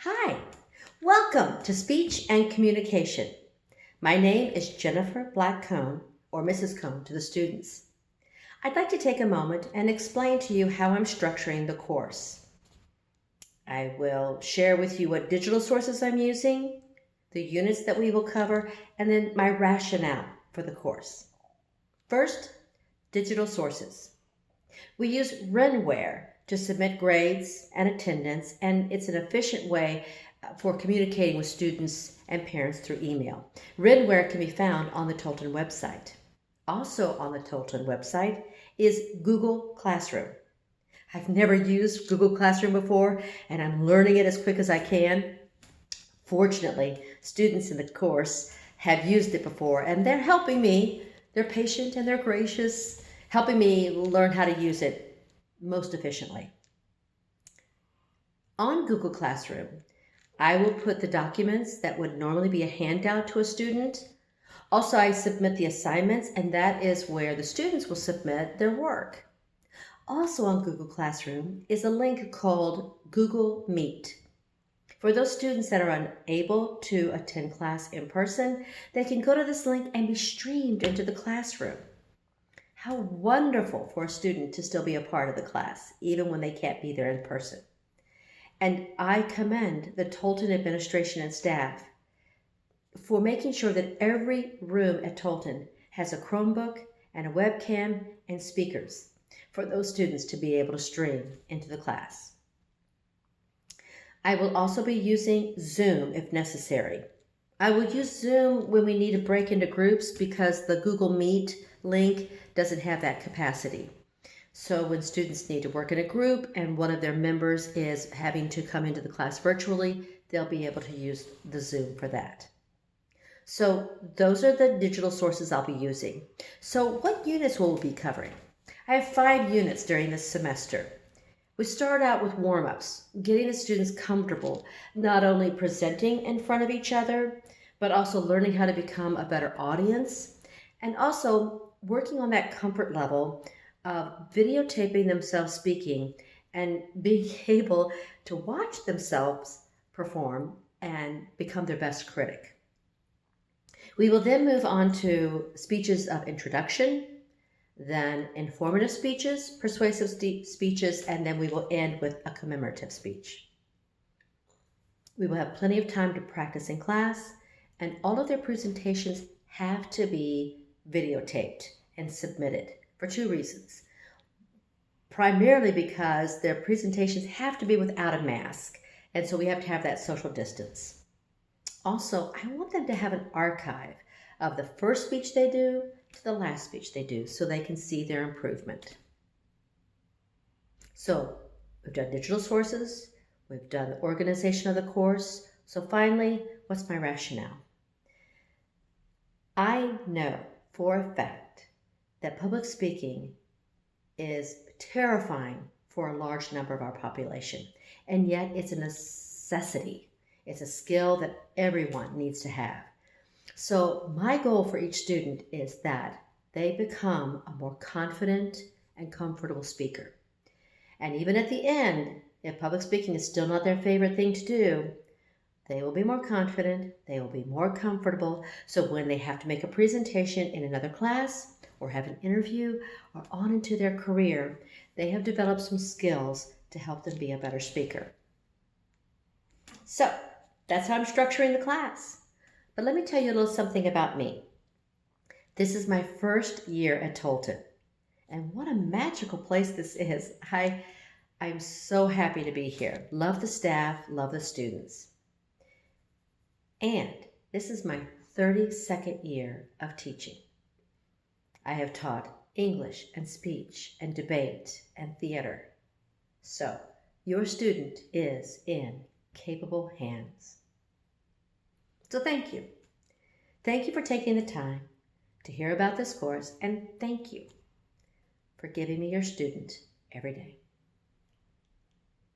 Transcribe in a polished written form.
Hi, welcome to Speech and Communication. My name is Jennifer Black Cone, or Mrs. Cone to the students. I'd like to take a moment and explain to you how I'm structuring the course. I will share with you what digital sources I'm using, the units that we will cover, and then my rationale for the course. First, digital sources. We use Renware to submit grades and attendance, and it's an efficient way for communicating with students and parents through email. Renware can be found on the Tolton website. Also on the Tolton website is Google Classroom. I've never used Google Classroom before, and I'm learning it as quick as I can. Fortunately, students in the course have used it before, and they're helping me. They're patient and they're gracious, helping me learn how to use it most efficiently. On Google Classroom, I will put the documents that would normally be a handout to a student. Also, I submit the assignments, and that is where the students will submit their work. Also on Google Classroom is a link called Google Meet. For those students that are unable to attend class in person, they can go to this link and be streamed into the classroom. How wonderful for a student to still be a part of the class, even when they can't be there in person. And I commend the Tolton administration and staff for making sure that every room at Tolton has a Chromebook and a webcam and speakers for those students to be able to stream into the class. I will also be using Zoom if necessary. I will use Zoom when we need to break into groups because the Google Meet link doesn't have that capacity. So when students need to work in a group and one of their members is having to come into the class virtually, they'll be able to use the Zoom for that. So those are the digital sources I'll be using. So what units will we be covering? I have 5 units during this semester. We start out with warm-ups, getting the students comfortable, not only presenting in front of each other, but also learning how to become a better audience, and also working on that comfort level of videotaping themselves speaking and being able to watch themselves perform and become their best critic. We will then move on to speeches of introduction, then informative speeches, persuasive speeches, and then we will end with a commemorative speech. We will have plenty of time to practice in class, and all of their presentations have to be videotaped and submitted for 2 reasons. Primarily because their presentations have to be without a mask, and so we have to have that social distance. Also, I want them to have an archive of the first speech they do to the last speech they do so they can see their improvement. So we've done digital sources, we've done the organization of the course. So finally, what's my rationale? I know for a fact that public speaking is terrifying for a large number of our population, and yet it's a necessity. It's a skill that everyone needs to have. So my goal for each student is that they become a more confident and comfortable speaker. And even at the end, if public speaking is still not their favorite thing to do, they will be more confident, they will be more comfortable, so when they have to make a presentation in another class or have an interview or on into their career, they have developed some skills to help them be a better speaker. So that's how I'm structuring the class. But let me tell you a little something about me. This is my first year at Tolton, and what a magical place this is. I'm so happy to be here. Love the staff, love the students. And this is my 32nd year of teaching. I have taught English and speech and debate and theater. So your student is in capable hands. So thank you. Thank you for taking the time to hear about this course, and thank you for giving me your student every day.